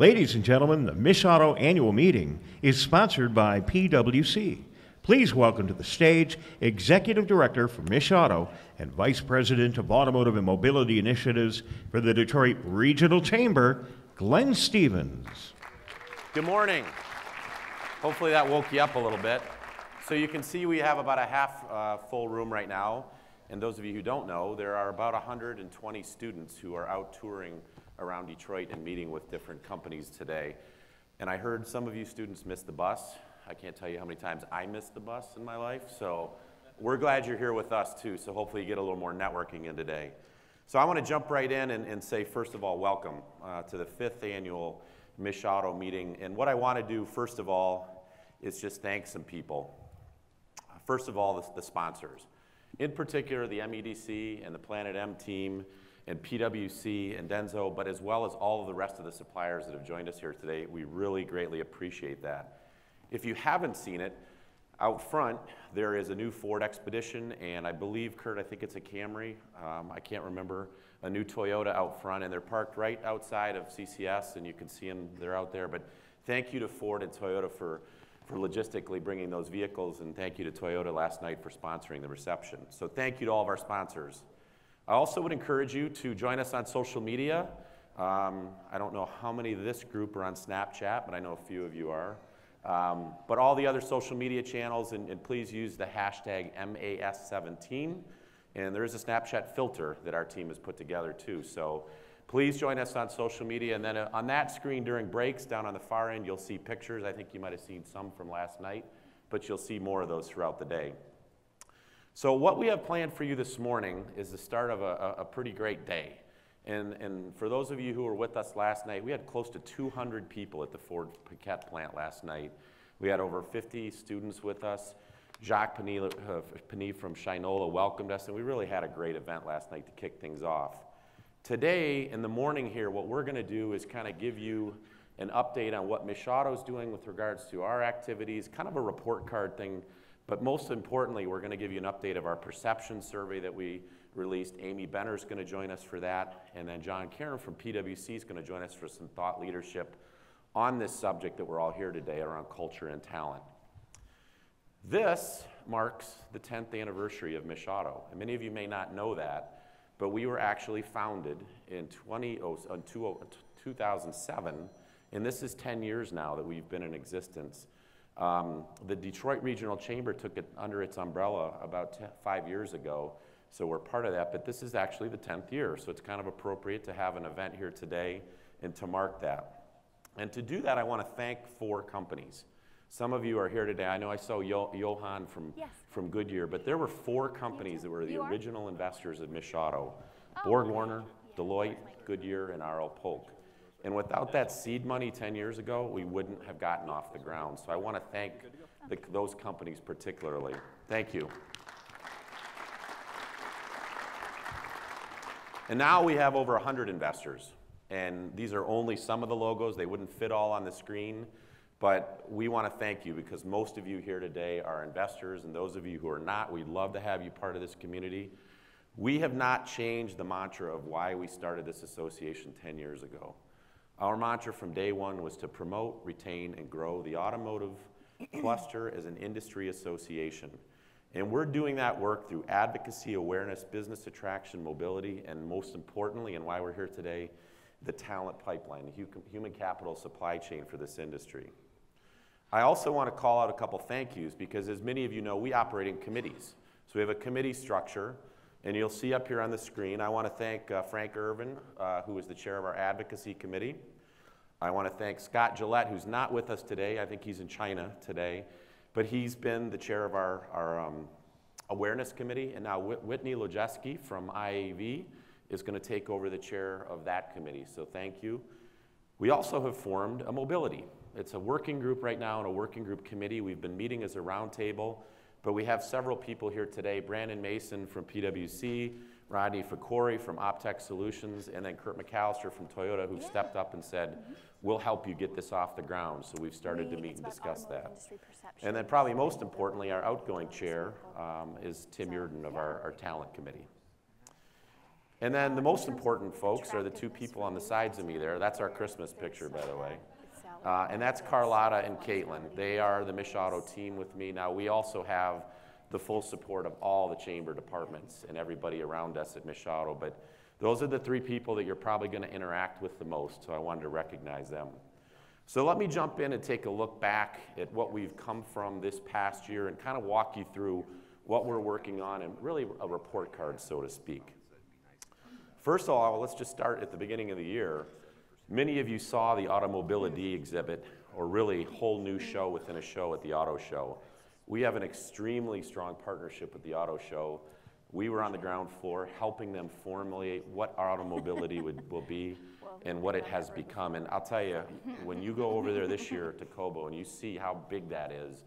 Ladies and gentlemen, the MICHauto annual meeting is sponsored by PwC. Please welcome to the stage Executive Director for MICHauto and Vice President of Automotive and Mobility Initiatives for the Detroit Regional Chamber, Glenn Stevens. Good morning. Hopefully that woke you up a little bit. So you can see we have about a half full room right now. And those of you who don't know, there are about 120 students who are out touring around Detroit and meeting with different companies today. And I heard some of you students miss the bus. I can't tell you how many times I missed the bus in my life. So we're glad you're here with us too. So hopefully you get a little more networking in today. So I want to jump right in and say, first of all, welcome to the 5th annual MICHauto meeting. And what I want to do, first of all, is just thank some people. First of all, the sponsors. In particular, the MEDC and the Planet M team and PwC and Denso, but as well as all of the rest of the suppliers that have joined us here today. We really greatly appreciate that. If you haven't seen it, out front there is a new Ford Expedition, and I believe, Kurt, I think it's a Camry. I can't remember. A new Toyota out front, and they're parked right outside of CCS, and you can see them, they're out there. But thank you to Ford and Toyota for logistically bringing those vehicles, and thank you to Toyota last night for sponsoring the reception. So thank you to all of our sponsors. I also would encourage you to join us on social media. I don't know how many of this group are on Snapchat, but I know a few of you are. But all the other social media channels, and please use the hashtag MAS17. And there is a Snapchat filter that our team has put together too. So please join us on social media. And then on that screen during breaks down on the far end, you'll see pictures. I think you might have seen some from last night, but you'll see more of those throughout the day. So what we have planned for you this morning is the start of a pretty great day. And for those of you who were with us last night, we had close to 200 people at the Ford Paquette plant last night. We had over 50 students with us. Jacques Panay from Shinola welcomed us, and we really had a great event last night to kick things off. Today, in the morning here, what we're going to do is kind of give you an update on what MICHauto is doing with regards to our activities, kind of a report card thing. But most importantly, we're going to give you an update of our perception survey that we released. Amy Benner is going to join us for that. And then John Karen from PwC is going to join us for some thought leadership on this subject that we're all here today around culture and talent. This marks the 10th anniversary of MICHauto. And many of you may not know that, but we were actually founded in 2007. And this is 10 years now that we've been in existence. The Detroit Regional Chamber took it under its umbrella about 5 years ago, so we're part of that, but this is actually the 10th year, so it's kind of appropriate to have an event here today and to mark that. And to do that, I want to thank 4 companies. Some of you are here today. I know I saw Johan from Goodyear, but there were 4 companies that were the original investors of MICHauto. Borg Warner, Deloitte, Goodyear, and R.L. Polk. And without that seed money 10 years ago, we wouldn't have gotten off the ground. So I want to thank those companies particularly. Thank you. And now we have over 100 investors. And these are only some of the logos. They wouldn't fit all on the screen. But we want to thank you because most of you here today are investors. And those of you who are not, we'd love to have you part of this community. We have not changed the mantra of why we started this association 10 years ago. Our mantra from day one was to promote, retain, and grow the automotive cluster as an industry association. And we're doing that work through advocacy, awareness, business attraction, mobility, and most importantly, and why we're here today, the talent pipeline, the human capital supply chain for this industry. I also want to call out a couple thank yous because as many of you know, we operate in committees. So we have a committee structure. And you'll see up here on the screen, I want to thank Frank Irvin, who is the chair of our advocacy committee. I want to thank Scott Gillette, who's not with us today. I think he's in China today. But he's been the chair of our awareness committee. And now Whitney Lojeski from IAV is going to take over the chair of that committee. So thank you. We also have formed a mobility. It's a working group right now and a working group committee. We've been meeting as a roundtable. But we have several people here today, Brandon Mason from PwC, Rodney Fakori from Optech Solutions, and then Kurt McAllister from Toyota, who stepped up and said, we'll help you get this off the ground. So we've started to meet and discuss that. And then probably most importantly, our outgoing chair is Tim Yurden of our talent committee. And then the most important folks are the two people on the sides of me there. That's our Christmas picture, by the way. And that's Carlotta and Caitlin. They are the MICHauto team with me. Now, we also have the full support of all the chamber departments and everybody around us at MICHauto, but those are the three people that you're probably going to interact with the most, so I wanted to recognize them. So let me jump in and take a look back at what we've come from this past year and kind of walk you through what we're working on and really a report card, so to speak. First of all, let's just start at the beginning of the year. Many of you saw the Automobility exhibit, or really whole new show within a show at the auto show. We have an extremely strong partnership with the auto show. We were on the ground floor helping them formulate what our automobility will be and what it has become. And I'll tell you, when you go over there this year to Kobo and you see how big that is,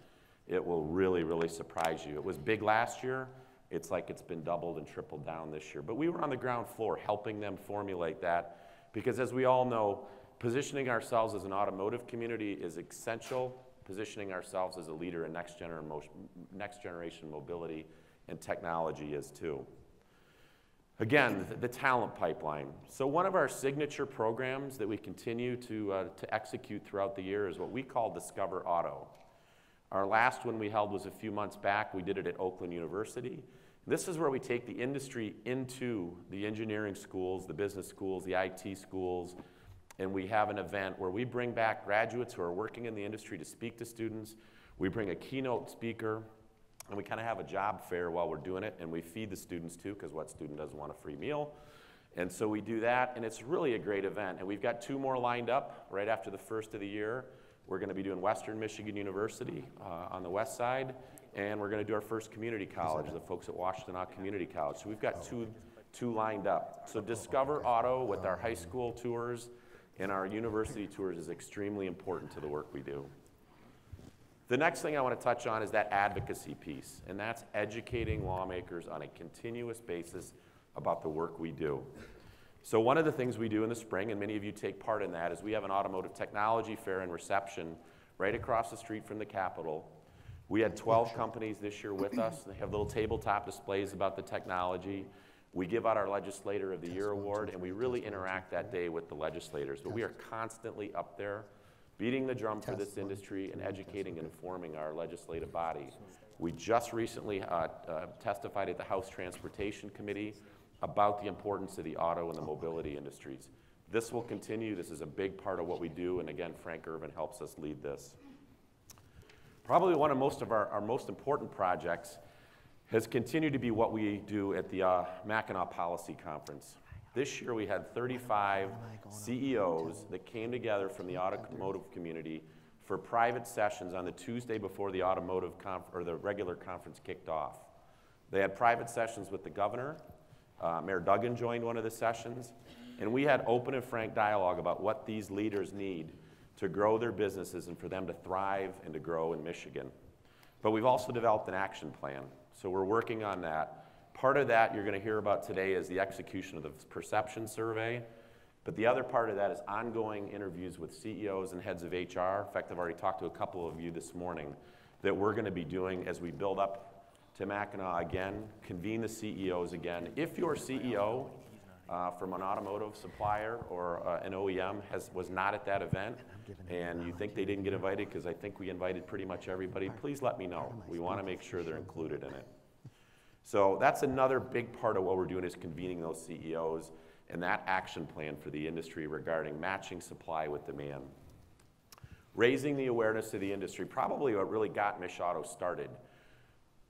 it will really, really surprise you. It was big last year. It's like it's been doubled and tripled down this year. But we were on the ground floor helping them formulate that because, as we all know, positioning ourselves as an automotive community is essential. Positioning ourselves as a leader in next generation mobility and technology is too. Again, the talent pipeline. So one of our signature programs that we continue to execute throughout the year is what we call Discover Auto. Our last one we held was a few months back. We did it at Oakland University. This is where we take the industry into the engineering schools, the business schools, the IT schools, and we have an event where we bring back graduates who are working in the industry to speak to students. We bring a keynote speaker, and we kind of have a job fair while we're doing it, and we feed the students too, because what student doesn't want a free meal? And so we do that, and it's really a great event. And we've got 2 more lined up right after the first of the year. We're going to be doing Western Michigan University on the west side, and we're going to do our first community college, the folks at Washtenaw Community College. So we've got two lined up. So Discover Auto with our high school tours and our university tours is extremely important to the work we do. The next thing I want to touch on is that advocacy piece, and that's educating lawmakers on a continuous basis about the work we do. So one of the things we do in the spring, and many of you take part in that, is we have an automotive technology fair and reception right across the street from the Capitol. We had 12 companies this year with us. They have little tabletop displays about the technology. We give out our Legislator of the Year award, and we really interact that day with the legislators. But we are constantly up there beating the drum for this industry and educating and informing our legislative body. We just recently testified at the House Transportation Committee about the importance of the auto and the mobility industries. This will continue. This is a big part of what we do, and again, Frank Irvin helps us lead this. Probably one of our most important projects has continued to be what we do at the Mackinac Policy Conference. This year we had 35 CEOs that came together from the automotive community for private sessions on the Tuesday before the the regular conference kicked off. They had private sessions with the governor. Mayor Duggan joined one of the sessions, and we had open and frank dialogue about what these leaders need to grow their businesses and for them to thrive and to grow in Michigan. But we've also developed an action plan, so we're working on that. Part of that you're going to hear about today is the execution of the perception survey, but the other part of that is ongoing interviews with CEOs and heads of HR. In fact, I've already talked to a couple of you this morning that we're going to be doing as we build up to Mackinac again, convene the CEOs again. If your CEO from an automotive supplier or an OEM was not at that event and you think they didn't get invited, because I think we invited pretty much everybody, please let me know. We want to make sure they're included in it. So that's another big part of what we're doing, is convening those CEOs and that action plan for the industry regarding matching supply with demand. Raising the awareness of the industry, probably what really got MICHauto started.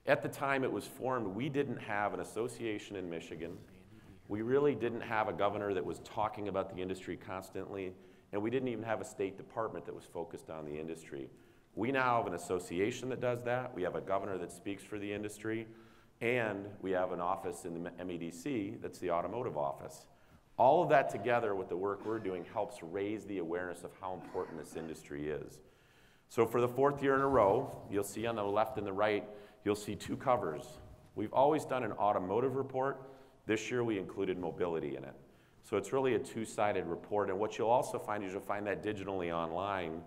At the time it was formed, we didn't have an association in Michigan. We really didn't have a governor that was talking about the industry constantly, and we didn't even have a State Department that was focused on the industry. We now have an association that does that. We have a governor that speaks for the industry, and we have an office in the MEDC that's the automotive office. All of that together with the work we're doing helps raise the awareness of how important this industry is. So for the 4th year in a row, you'll see on the left and the right, you'll see 2 covers. We've always done an automotive report. This year we included mobility in it. So it's really a 2-sided report, and what you'll also find is you'll find that digitally online,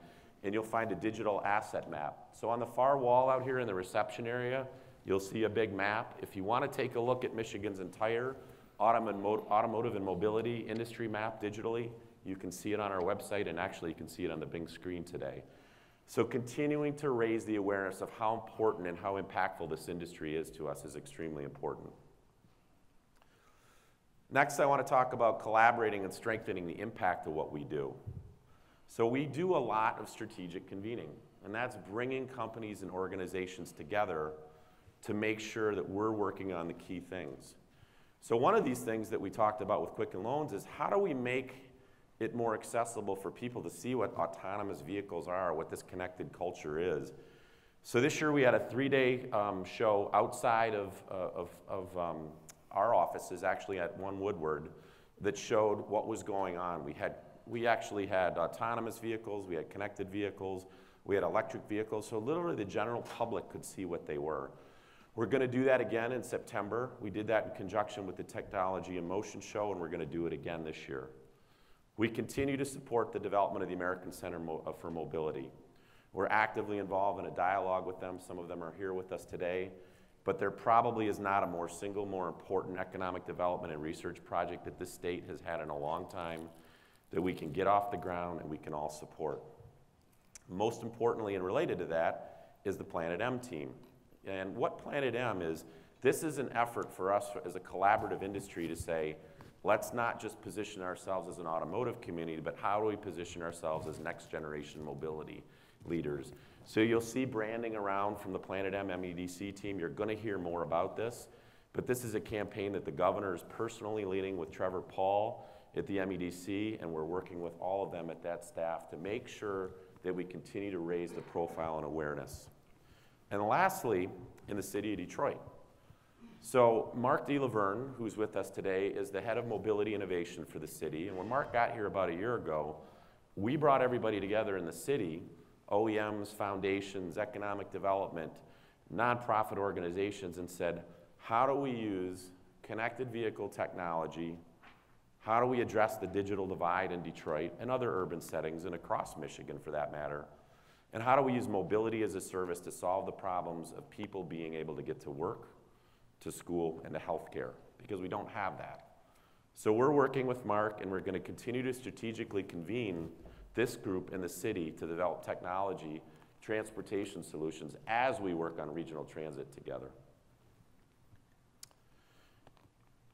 and you'll find a digital asset map. So on the far wall out here in the reception area, you'll see a big map. If you want to take a look at Michigan's entire automotive and mobility industry map digitally. You can see it on our website, and actually you can see it on the big screen today. So continuing to raise the awareness of how important and how impactful this industry is to us is extremely important. Next, I want to talk about collaborating and strengthening the impact of what we do. So we do a lot of strategic convening, and that's bringing companies and organizations together to make sure that we're working on the key things. So one of these things that we talked about with Quicken Loans is how do we make it more accessible for people to see what autonomous vehicles are, what this connected culture is. So this year we had a 3-day show outside of our offices, actually at One Woodward, that showed what was going on. We actually had autonomous vehicles, we had connected vehicles, we had electric vehicles, so literally the general public could see what they were. We're going to do that again in September. We did that in conjunction with the Technology in Motion show, and we're going to do it again this year. We continue to support the development of the American Center for Mobility. We're actively involved in a dialogue with them. Some of them are here with us today, but there probably is not a more important economic development and research project that this state has had in a long time that we can get off the ground and we can all support. Most importantly and related to that is the Planet M team. And what Planet M is, this is an effort for us as a collaborative industry to say, let's not just position ourselves as an automotive community, but how do we position ourselves as next generation mobility leaders? So you'll see branding around from the Planet M MEDC team. You're going to hear more about this, but this is a campaign that the governor is personally leading with Trevor Paul at the MEDC, and we're working with all of them at that staff to make sure that we continue to raise the profile and awareness. And lastly, in the city of Detroit. So Mark DeLaverne, who's with us today, is the head of mobility innovation for the city. And when Mark got here about a year ago, we brought everybody together in the city, OEMs, foundations, economic development, nonprofit organizations, and said, how do we use connected vehicle technology? How do we address the digital divide in Detroit and other urban settings and across Michigan for that matter? And how do we use mobility as a service to solve the problems of people being able to get to work, to school, and to healthcare? Because we don't have that. So we're working with Mark, and we're going to continue to strategically convene this group in the city to develop technology, transportation solutions as we work on regional transit together.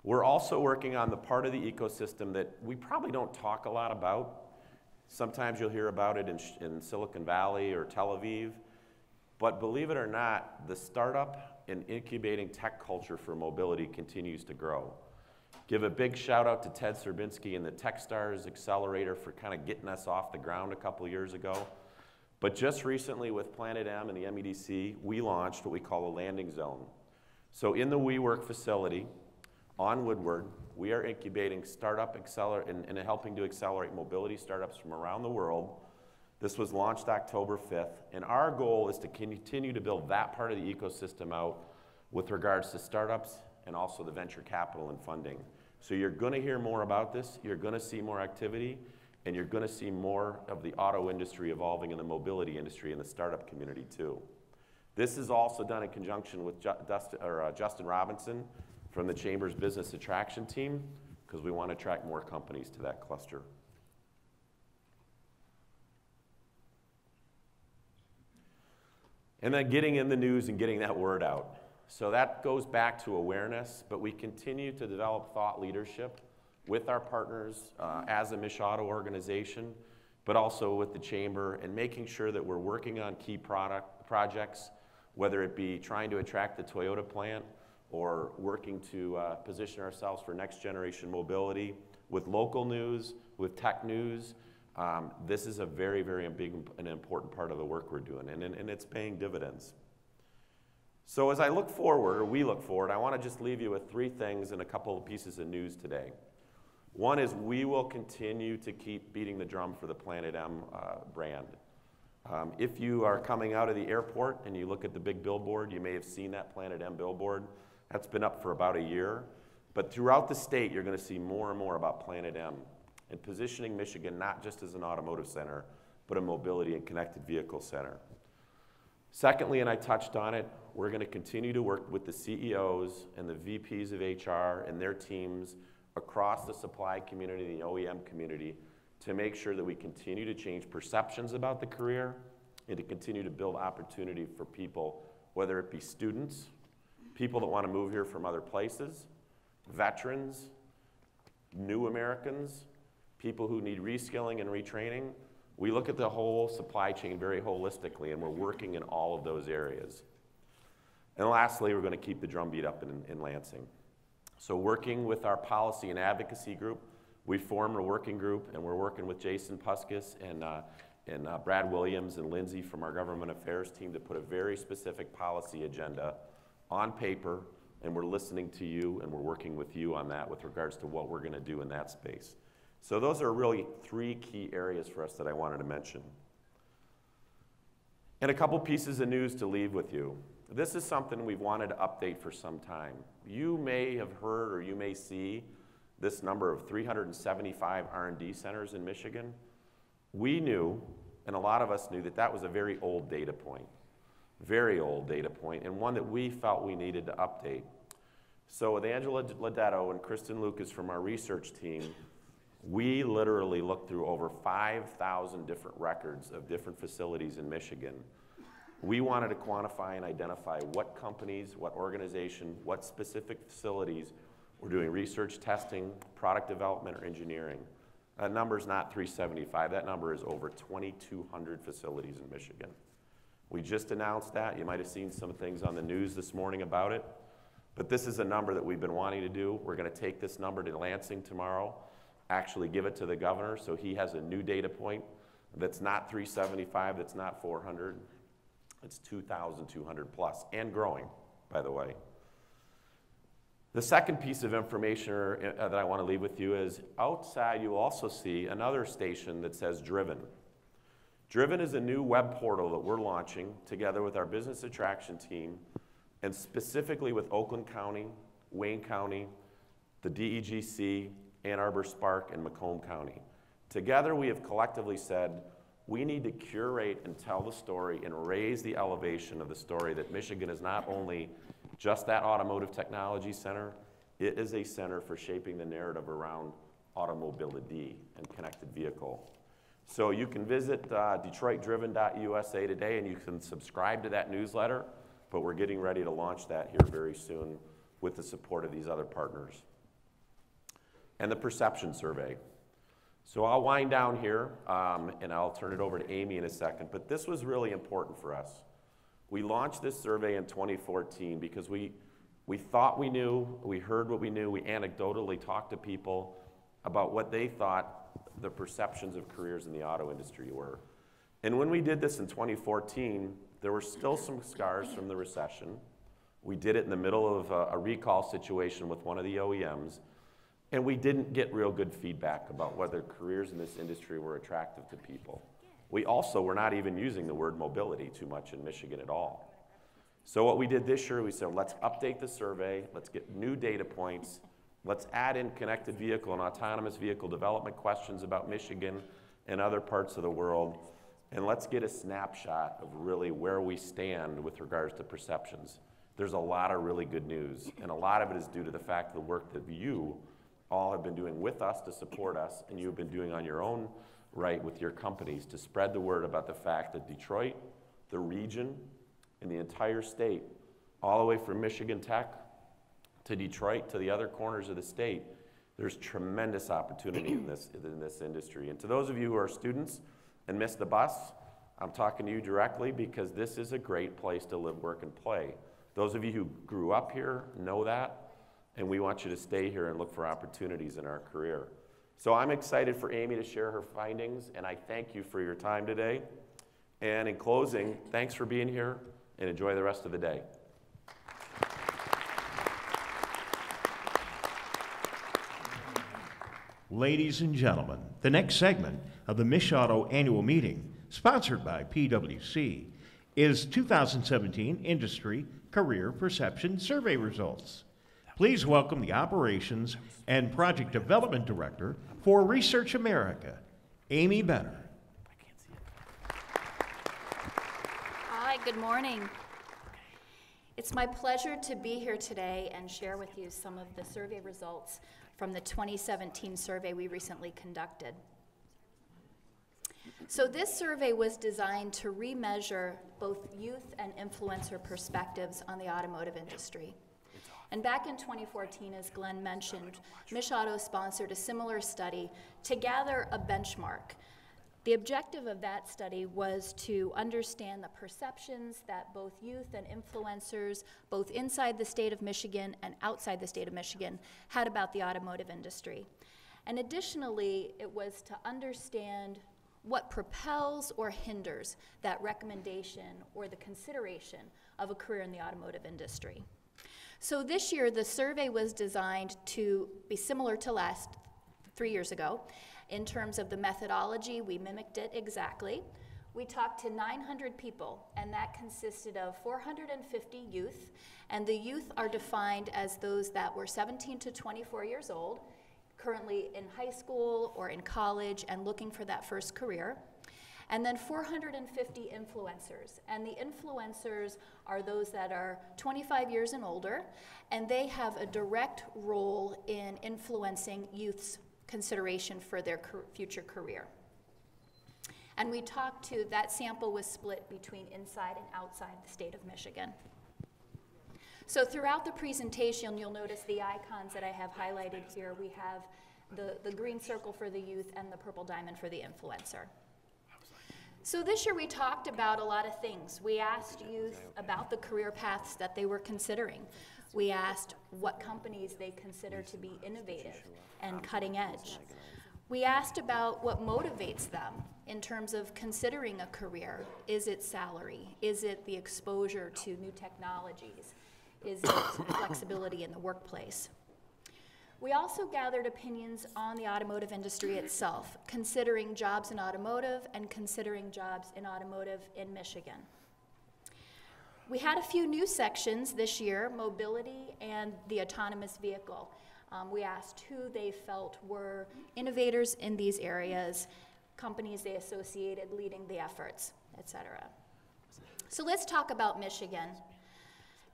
We're also working on the part of the ecosystem that we probably don't talk a lot about. Sometimes you'll hear about it in Silicon Valley or Tel Aviv, but believe it or not, the startup and incubating tech culture for mobility continues to grow. Give a big shout out to Ted Serbinski and the Techstars Accelerator for kind of getting us off the ground a couple years ago. But just recently with Planet M and the MEDC, we launched what we call a landing zone. So in the WeWork facility on Woodward, we are incubating startup and helping to accelerate mobility startups from around the world. This was launched October 5th, and our goal is to continue to build that part of the ecosystem out with regards to startups and also the venture capital and funding. So you're going to hear more about this, you're going to see more activity, and you're going to see more of the auto industry evolving in the mobility industry and the startup community too. This is also done in conjunction with Justin Robinson from the Chamber's Business Attraction team, because we want to attract more companies to that cluster. And then getting in the news and getting that word out. So that goes back to awareness, but we continue to develop thought leadership with our partners as a MICHauto organization, but also with the Chamber, and making sure that we're working on key projects, whether it be trying to attract the Toyota plant or working to position ourselves for next generation mobility with local news, with tech news. This is a very, very big and important part of the work we're doing, and it's paying dividends. So as I look forward, or we look forward, I want to just leave you with 3 things and a couple of pieces of news today. One is we will continue to keep beating the drum for the Planet M brand. If you are coming out of the airport and you look at the big billboard, you may have seen that Planet M billboard. That's been up for about a year. But throughout the state, you're going to see more and more about Planet M and positioning Michigan not just as an automotive center, but a mobility and connected vehicle center. Secondly, and I touched on it, we're going to continue to work with the CEOs and the VPs of HR and their teams across the supply community and the OEM community to make sure that we continue to change perceptions about the career and to continue to build opportunity for people, whether it be students, people that want to move here from other places, veterans, new Americans, people who need reskilling and retraining. We look at the whole supply chain very holistically, and we're working in all of those areas. And lastly, we're going to keep the drumbeat up in Lansing. So working with our policy and advocacy group, we formed a working group, and we're working with Jason Puskis and Brad Williams and Lindsay from our government affairs team to put a very specific policy agenda on paper, and we're listening to you, and we're working with you on that with regards to what we're going to do in that space. So those are really 3 key areas for us that I wanted to mention. And a couple pieces of news to leave with you. This is something we've wanted to update for some time. You may have heard or you may see this number of 375 R&D centers in Michigan. We knew, and a lot of us knew, that that was a very old data point, and one that we felt we needed to update. So with Angela Ledetto and Kristen Lucas from our research team, we literally looked through over 5,000 different records of different facilities in Michigan. We wanted to quantify and identify what companies, what organization, what specific facilities were doing research, testing, product development, or engineering. That number is not 375. That number is over 2,200 facilities in Michigan. We just announced that. You might have seen some things on the news this morning about it. But this is a number that we've been wanting to do. We're going to take this number to Lansing tomorrow, actually give it to the governor so he has a new data point that's not 375, that's not 400. It's 2,200 plus, and growing, by the way. The second piece of information that I want to leave with you is outside you will also see another station that says Driven. Driven is a new web portal that we're launching together with our business attraction team and specifically with Oakland County, Wayne County, the DEGC, Ann Arbor Spark, and Macomb County. Together we have collectively said we need to curate and tell the story and raise the elevation of the story that Michigan is not only just that automotive technology center, it is a center for shaping the narrative around automobility and connected vehicle. So you can visit DetroitDriven.USA today and you can subscribe to that newsletter, but we're getting ready to launch that here very soon with the support of these other partners. And the perception survey. So I'll wind down here and I'll turn it over to Amy in a second, but this was really important for us. We launched this survey in 2014 because we thought we knew, we heard what we knew, we anecdotally talked to people about what they thought the perceptions of careers in the auto industry were. And when we did this in 2014, there were still some scars from the recession. We did it in the middle of a recall situation with one of the OEMs, and we didn't get real good feedback about whether careers in this industry were attractive to people. We also were not even using the word mobility too much in Michigan at all. So what we did this year, we said, let's update the survey, let's get new data points, let's add in connected vehicle and autonomous vehicle development questions about Michigan and other parts of the world, and let's get a snapshot of really where we stand with regards to perceptions. There's a lot of really good news, and a lot of it is due to the fact of the work that you all have been doing with us to support us, and you've been doing on your own right with your companies to spread the word about the fact that Detroit, the region, and the entire state, all the way from Michigan Tech to Detroit to the other corners of the state, there's tremendous opportunity in this industry. And to those of you who are students and missed the bus, I'm talking to you directly because this is a great place to live, work, and play. Those of you who grew up here know that, and we want you to stay here and look for opportunities in our career. So I'm excited for Amy to share her findings, and I thank you for your time today. And in closing, thanks for being here, and enjoy the rest of the day. Ladies and gentlemen, the next segment of the MICHauto annual meeting, sponsored by PwC, is 2017 Industry Career Perception Survey results. Please welcome the Operations and Project Development Director for Research America, Amy Benner. Hi, good morning. It's my pleasure to be here today and share with you some of the survey results from the 2017 survey we recently conducted. So this survey was designed to remeasure both youth and influencer perspectives on the automotive industry. And back in 2014, as Glenn mentioned, MICHauto sponsored a similar study to gather a benchmark. The objective of that study was to understand the perceptions that both youth and influencers, both inside the state of Michigan and outside the state of Michigan, had about the automotive industry. And additionally, it was to understand what propels or hinders that recommendation or the consideration of a career in the automotive industry. So this year, the survey was designed to be similar to last 3 years ago. In terms of the methodology, we mimicked it exactly. We talked to 900 people, and that consisted of 450 youth, and the youth are defined as those that were 17 to 24 years old, currently in high school or in college and looking for that first career. And then 450 influencers, and the influencers are those that are 25 years and older, and they have a direct role in influencing youth's consideration for their future career. And we talked to, that sample was split between inside and outside the state of Michigan. So throughout the presentation, you'll notice the icons that I have highlighted here. We have the green circle for the youth and the purple diamond for the influencer. So this year we talked about a lot of things. We asked youth about the career paths that they were considering. We asked what companies they consider to be innovative and cutting edge. We asked about what motivates them in terms of considering a career. Is it salary? Is it the exposure to new technologies? Is it flexibility in the workplace? We also gathered opinions on the automotive industry itself, considering jobs in automotive and considering jobs in automotive in Michigan. We had a few new sections this year, mobility and the autonomous vehicle. We asked who they felt were innovators in these areas, companies they associated leading the efforts, etc. So let's talk about Michigan.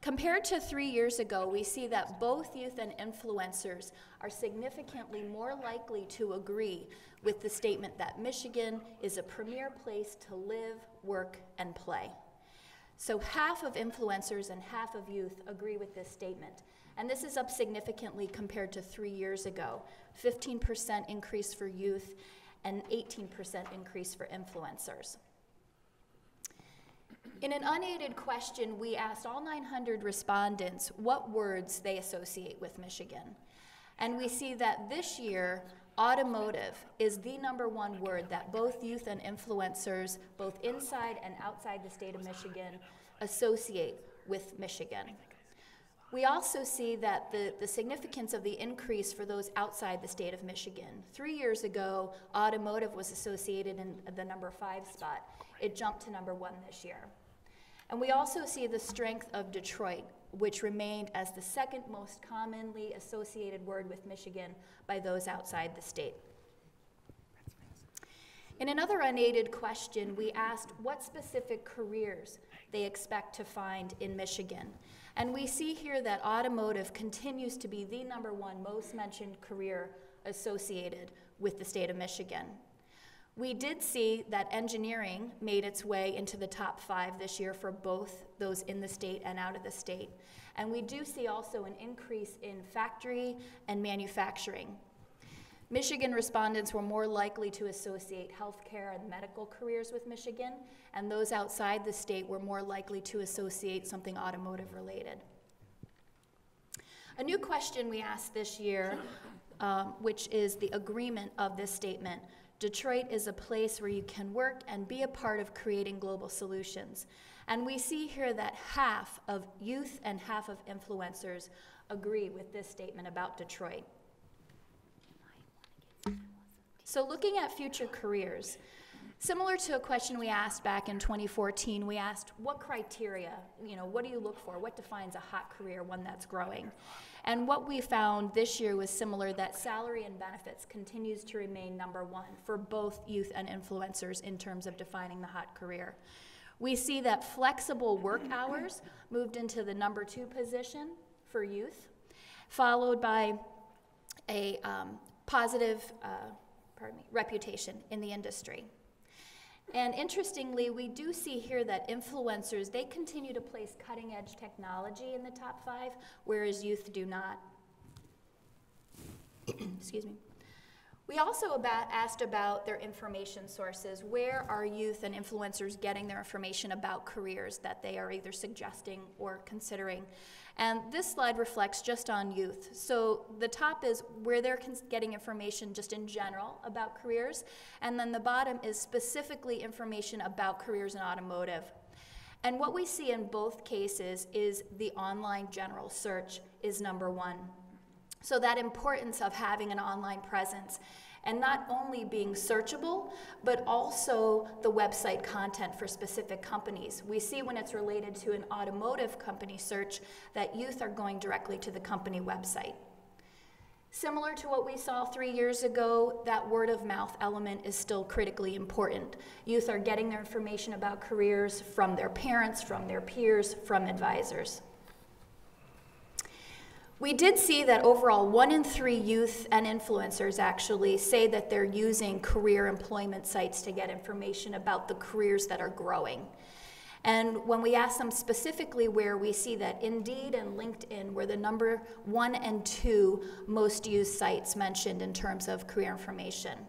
Compared to 3 years ago, we see that both youth and influencers are significantly more likely to agree with the statement that Michigan is a premier place to live, work, and play. So half of influencers and half of youth agree with this statement. And this is up significantly compared to 3 years ago. 15% increase for youth and 18% increase for influencers. In an unaided question, we asked all 900 respondents what words they associate with Michigan. And we see that this year, automotive is the #1 word that both youth and influencers, both inside and outside the state of Michigan, associate with Michigan. We also see that the significance of the increase for those outside the state of Michigan. 3 years ago, automotive was associated in the #5 spot. It jumped to #1 this year. And we also see the strength of Detroit, which remained as the second most commonly associated word with Michigan by those outside the state. In another unaided question, we asked what specific careers they expect to find in Michigan. And we see here that automotive continues to be the #1 most mentioned career associated with the state of Michigan. We did see that engineering made its way into the top 5 this year for both those in the state and out of the state. And we do see also an increase in factory and manufacturing. Michigan respondents were more likely to associate healthcare and medical careers with Michigan, and those outside the state were more likely to associate something automotive related. A new question we asked this year, which is the agreement of this statement: Detroit is a place where you can work and be a part of creating global solutions. And we see here that half of youth and half of influencers agree with this statement about Detroit. So looking at future careers, similar to a question we asked back in 2014, we asked what criteria, what do you look for? What defines a hot career, one that's growing? And what we found this year was similar, that salary and benefits continues to remain #1 for both youth and influencers in terms of defining the hot career. We see that flexible work hours moved into the number 2 position for youth, followed by a positive reputation in the industry. And interestingly, we do see here that influencers, they continue to place cutting-edge technology in the top 5, whereas youth do not. Excuse me. We also asked about their information sources. Where are youth and influencers getting their information about careers that they are either suggesting or considering? And this slide reflects just on youth. So the top is where they're getting information just in general about careers, and then the bottom is specifically information about careers in automotive. And what we see in both cases is the online general search is number 1. So that importance of having an online presence and not only being searchable, but also the website content for specific companies. We see when it's related to an automotive company search that youth are going directly to the company website. Similar to what we saw 3 years ago, that word of mouth element is still critically important. Youth are getting their information about careers from their parents, from their peers, from advisors. We did see that overall 1 in 3 youth and influencers actually say that they're using career employment sites to get information about the careers that are growing. And when we asked them specifically where, we see that Indeed and LinkedIn were the number 1 and 2 most used sites mentioned in terms of career information.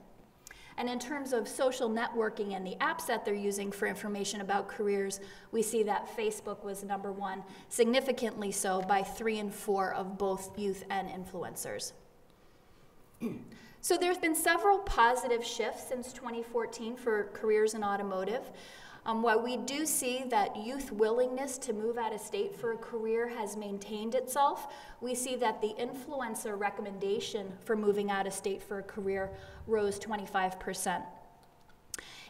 And in terms of social networking and the apps that they're using for information about careers, we see that Facebook was number 1, significantly so by 3 and 4 of both youth and influencers. So there's been several positive shifts since 2014 for careers in automotive. While we do see that youth willingness to move out of state for a career has maintained itself, we see that the influencer recommendation for moving out of state for a career rose 25%.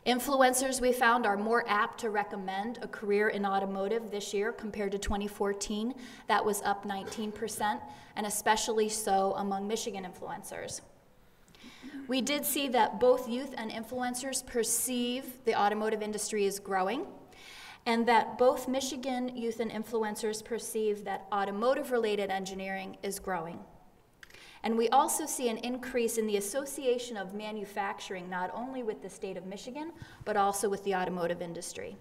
Influencers, we found, are more apt to recommend a career in automotive this year compared to 2014. That was up 19%, and especially so among Michigan influencers. We did see that both youth and influencers perceive the automotive industry is growing, and that both Michigan youth and influencers perceive that automotive-related engineering is growing. And we also see an increase in the association of manufacturing, not only with the state of Michigan, but also with the automotive industry.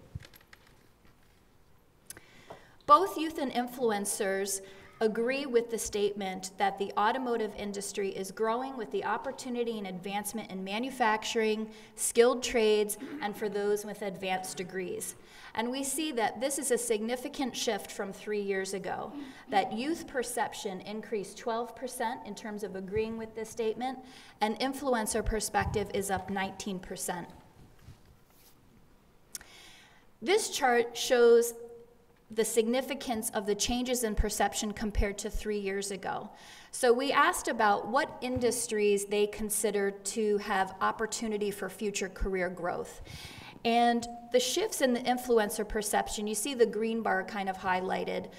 Both youth and influencers agree with the statement that the automotive industry is growing with the opportunity and advancement in manufacturing, skilled trades, and for those with advanced degrees. And we see that this is a significant shift from 3 years ago, that youth perception increased 12% in terms of agreeing with this statement, and influencer perspective is up 19%. This chart shows the significance of the changes in perception compared to 3 years ago. So we asked about what industries they considered to have opportunity for future career growth. And the shifts in the influencer perception, you see the green bar kind of highlighted,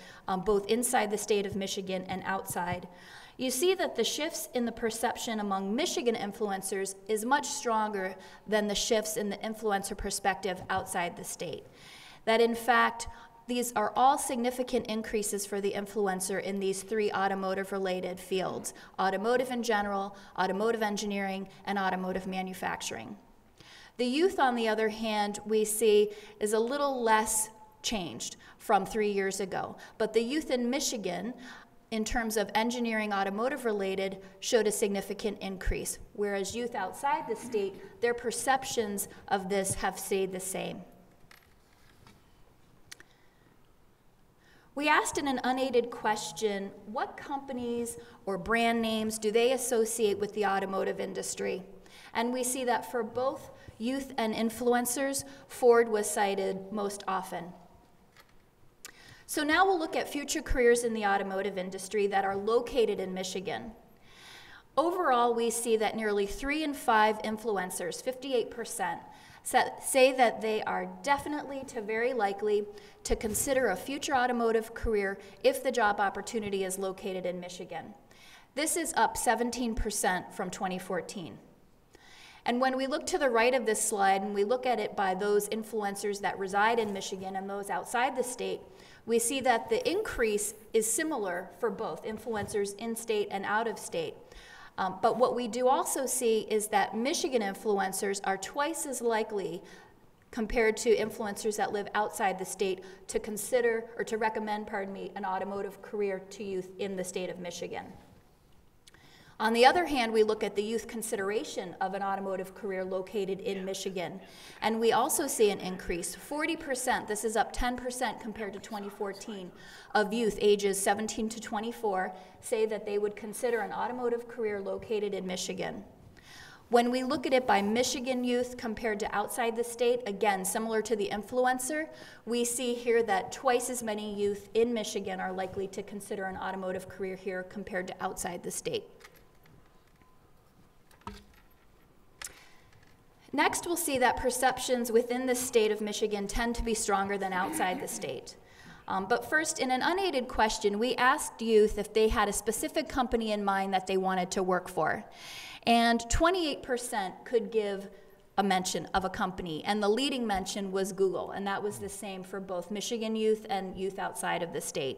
both inside the state of Michigan and outside. You see that the shifts in the perception among Michigan influencers is much stronger than the shifts in the influencer perspective outside the state. That in fact, these are all significant increases for the influencer in these 3 automotive-related fields: automotive in general, automotive engineering, and automotive manufacturing. The youth, on the other hand, we see is a little less changed from 3 years ago. But the youth in Michigan, in terms of engineering automotive-related, showed a significant increase, whereas youth outside the state, their perceptions of this have stayed the same. We asked in an unaided question, what companies or brand names do they associate with the automotive industry? And we see that for both youth and influencers, Ford was cited most often. So now we'll look at future careers in the automotive industry that are located in Michigan. Overall, we see that nearly 3 in 5 influencers, 58%, say that they are definitely to very likely to consider a future automotive career if the job opportunity is located in Michigan. This is up 17% from 2014. And when we look to the right of this slide and we look at it by those influencers that reside in Michigan and those outside the state, we see that the increase is similar for both influencers in state and out of state. But what we do also see is that Michigan influencers are twice as likely compared to influencers that live outside the state to consider, or to recommend, pardon me, an automotive career to youth in the state of Michigan. On the other hand, we look at the youth consideration of an automotive career located in Michigan, and we also see an increase. 40%, this is up 10% compared to 2014, of youth ages 17 to 24 say that they would consider an automotive career located in Michigan. When we look at it by Michigan youth compared to outside the state, again, similar to the influencer, we see here that twice as many youth in Michigan are likely to consider an automotive career here compared to outside the state. Next, we'll see that perceptions within the state of Michigan tend to be stronger than outside the state. But first, in an unaided question, we asked youth if they had a specific company in mind that they wanted to work for. And 28% could give a mention of a company, and the leading mention was Google, and that was the same for both Michigan youth and youth outside of the state.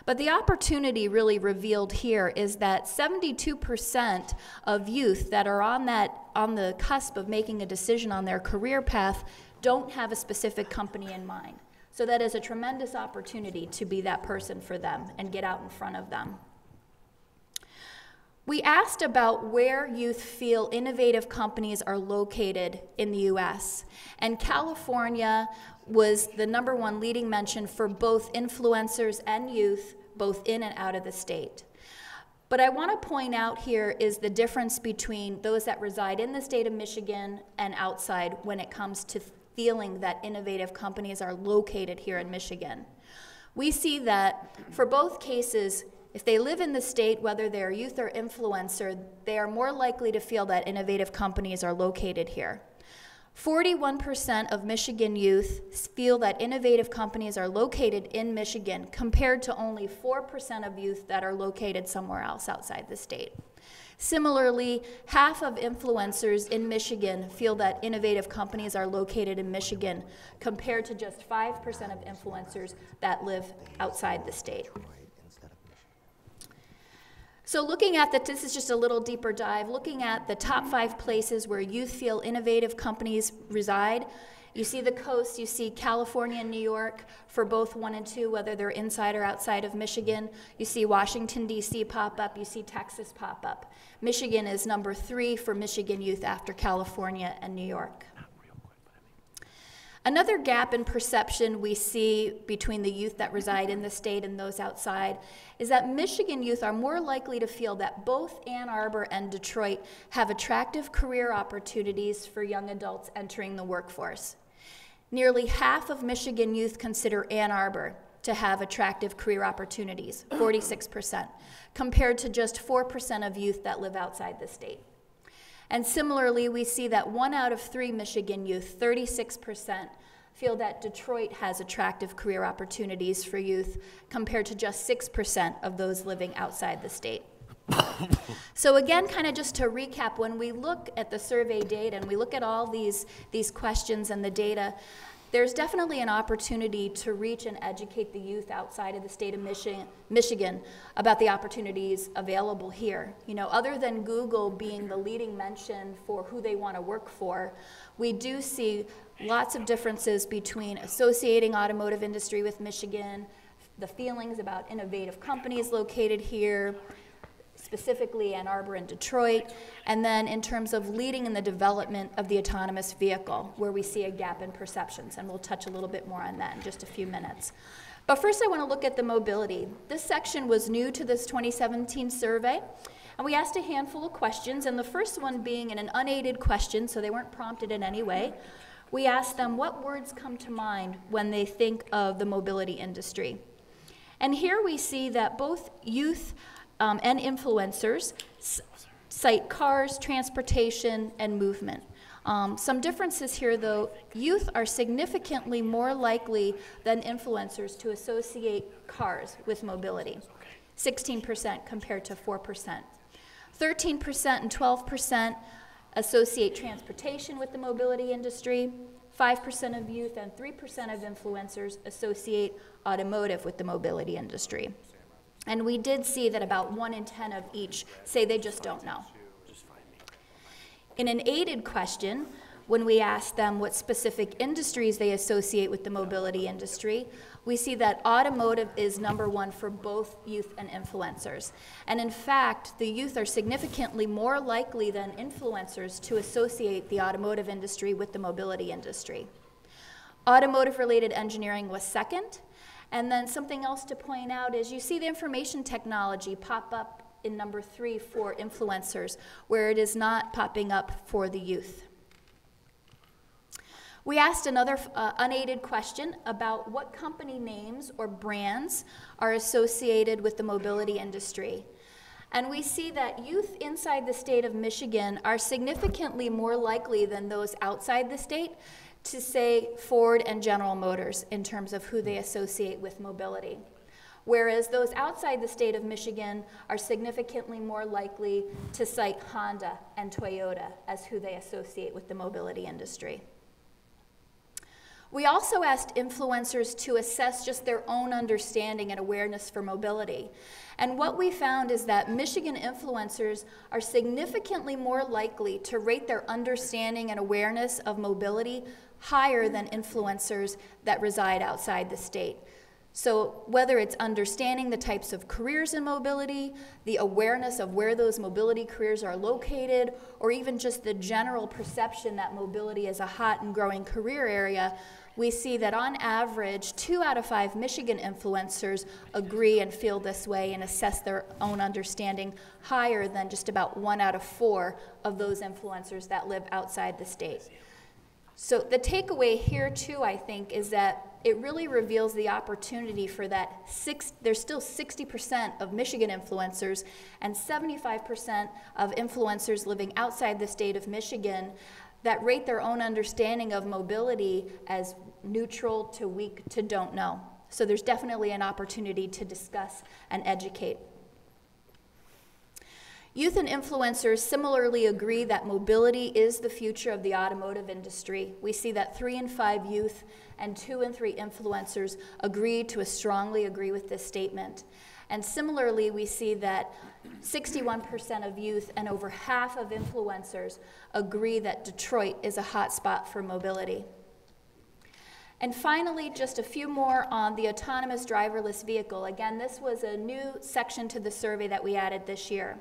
But the opportunity really revealed here is that 72% of youth that are on the cusp of making a decision on their career path don't have a specific company in mind. So that is a tremendous opportunity to be that person for them and get out in front of them. We asked about where youth feel innovative companies are located in the US, and California was the #1 leading mention for both influencers and youth, both in and out of the state. But I want to point out here is the difference between those that reside in the state of Michigan and outside when it comes to feeling that innovative companies are located here in Michigan. We see that for both cases, if they live in the state, whether they're youth or influencer, they are more likely to feel that innovative companies are located here. 41% of Michigan youth feel that innovative companies are located in Michigan, compared to only 4% of youth that are located somewhere else outside the state. Similarly, half of influencers in Michigan feel that innovative companies are located in Michigan, compared to just 5% of influencers that live outside the state. So looking at that, this is just a little deeper dive, looking at the top 5 places where youth feel innovative companies reside. You see the coast, you see California and New York for both 1 and 2, whether they're inside or outside of Michigan. You see Washington, D.C. pop up, you see Texas pop up. Michigan is #3 for Michigan youth after California and New York. Another gap in perception we see between the youth that reside in the state and those outside is that Michigan youth are more likely to feel that both Ann Arbor and Detroit have attractive career opportunities for young adults entering the workforce. Nearly half of Michigan youth consider Ann Arbor to have attractive career opportunities, 46%, compared to just 4% of youth that live outside the state. And similarly, we see that 1 out of 3 Michigan youth, 36%, feel that Detroit has attractive career opportunities for youth, compared to just 6% of those living outside the state. So again, kind of just to recap, when we look at the survey data and we look at all these questions and the data, there's definitely an opportunity to reach and educate the youth outside of the state of Michigan about the opportunities available here. You know, other than Google being the leading mention for who they want to work for, we do see lots of differences between associating automotive industry with Michigan, the feelings about innovative companies located here, specifically Ann Arbor and Detroit, and then in terms of leading in the development of the autonomous vehicle, where we see a gap in perceptions, and we'll touch a little bit more on that in just a few minutes. But first I want to look at the mobility. This section was new to this 2017 survey, and we asked a handful of questions, and the first one being in an unaided question, so they weren't prompted in any way. We asked them what words come to mind when they think of the mobility industry. And here we see that both youth and influencers cite cars, transportation, and movement. Some differences here, though. Youth are significantly more likely than influencers to associate cars with mobility, 16% compared to 4%. 13% and 12% associate transportation with the mobility industry. 5% of youth and 3% of influencers associate automotive with the mobility industry. And we did see that about 1 in 10 of each say they just don't know. In an aided question, when we asked them what specific industries they associate with the mobility industry, we see that automotive is #1 for both youth and influencers. And in fact, the youth are significantly more likely than influencers to associate the automotive industry with the mobility industry. Automotive-related engineering was second. And then something else to point out is you see the information technology pop up in #3 for influencers, where it is not popping up for the youth. We asked another unaided question about what company names or brands are associated with the mobility industry. And we see that youth inside the state of Michigan are significantly more likely than those outside the state to say Ford and General Motors in terms of who they associate with mobility. Whereas those outside the state of Michigan are significantly more likely to cite Honda and Toyota as who they associate with the mobility industry. We also asked influencers to assess just their own understanding and awareness for mobility. And what we found is that Michigan influencers are significantly more likely to rate their understanding and awareness of mobility higher than influencers that reside outside the state. So whether it's understanding the types of careers in mobility, the awareness of where those mobility careers are located, or even just the general perception that mobility is a hot and growing career area, we see that on average, 2 out of 5 Michigan influencers agree and feel this way and assess their own understanding higher than just about 1 out of 4 of those influencers that live outside the state. So the takeaway here too, I think, is that it really reveals the opportunity for that there's still 60% of Michigan influencers and 75% of influencers living outside the state of Michigan that rate their own understanding of mobility as neutral to weak to don't know. So there's definitely an opportunity to discuss and educate. Youth and influencers similarly agree that mobility is the future of the automotive industry. We see that 3 in 5 youth and 2 in 3 influencers strongly agree with this statement. And similarly, we see that 61% of youth and over half of influencers agree that Detroit is a hot spot for mobility. And finally, just a few more on the autonomous driverless vehicle. Again, this was a new section to the survey that we added this year.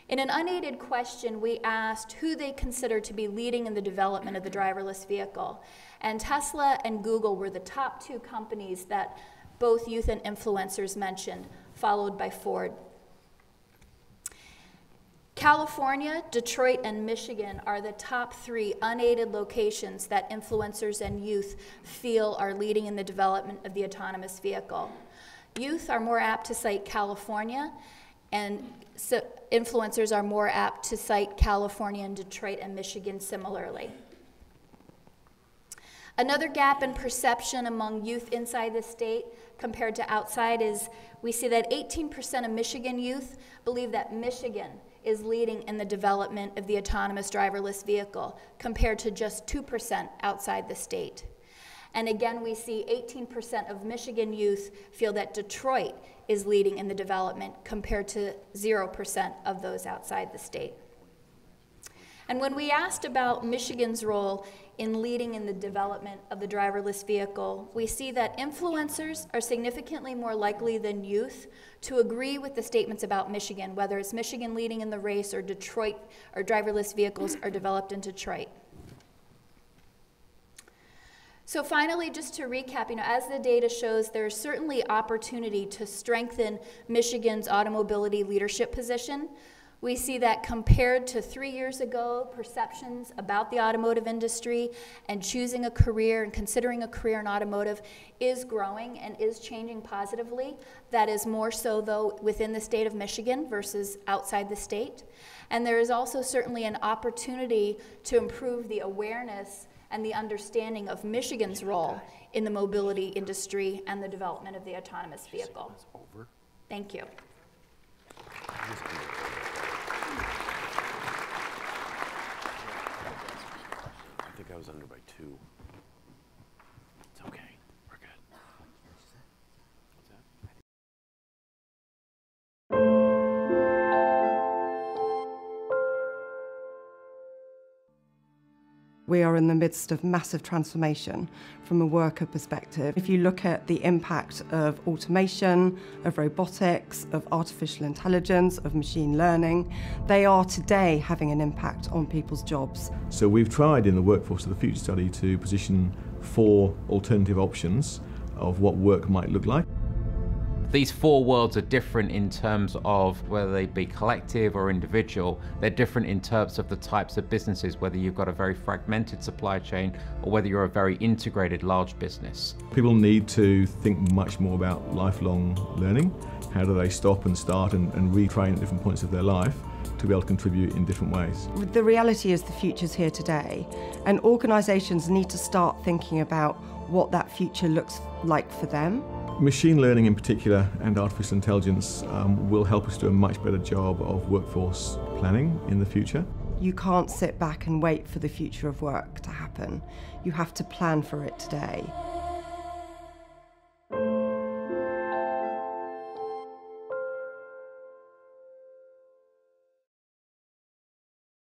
In an unaided question, we asked who they consider to be leading in the development of the driverless vehicle. And Tesla and Google were the top 2 companies that both youth and influencers mentioned, followed by Ford. California, Detroit, and Michigan are the top 3 unaided locations that influencers and youth feel are leading in the development of the autonomous vehicle. Youth are more apt to cite California, and so influencers are more apt to cite California and Detroit and Michigan similarly. Another gap in perception among youth inside the state compared to outside is we see that 18% of Michigan youth believe that Michigan is leading in the development of the autonomous driverless vehicle compared to just 2% outside the state. And again, we see 18% of Michigan youth feel that Detroit is leading in the development compared to 0% of those outside the state. And when we asked about Michigan's role in leading in the development of the driverless vehicle, we see that influencers are significantly more likely than youth to agree with the statements about Michigan, whether it's Michigan leading in the race or Detroit or driverless vehicles are developed in Detroit. So finally, just to recap, as the data shows, there's certainly opportunity to strengthen Michigan's automobility leadership position. We see that compared to 3 years ago, perceptions about the automotive industry and choosing a career and considering a career in automotive is growing and is changing positively. That is more so, though, within the state of Michigan versus outside the state. And there is also certainly an opportunity to improve the awareness and the understanding of Michigan's role in the mobility industry and the development of the autonomous vehicle. Thank you. too. It's okay. We're good. What's that? We are in the midst of massive transformation from a worker perspective. If you look at the impact of automation, of robotics, of artificial intelligence, of machine learning, they are today having an impact on people's jobs. So we've tried in the Workforce of the Future study to position 4 alternative options of what work might look like. These 4 worlds are different in terms of whether they be collective or individual. They're different in terms of the types of businesses, whether you've got a very fragmented supply chain or whether you're a very integrated large business. People need to think much more about lifelong learning. How do they stop and start and retrain at different points of their life to be able to contribute in different ways? The reality is the future's here today, and organisations need to start thinking about what that future looks like for them. Machine learning in particular and artificial intelligence will help us do a much better job of workforce planning in the future. You can't sit back and wait for the future of work to happen. You have to plan for it today.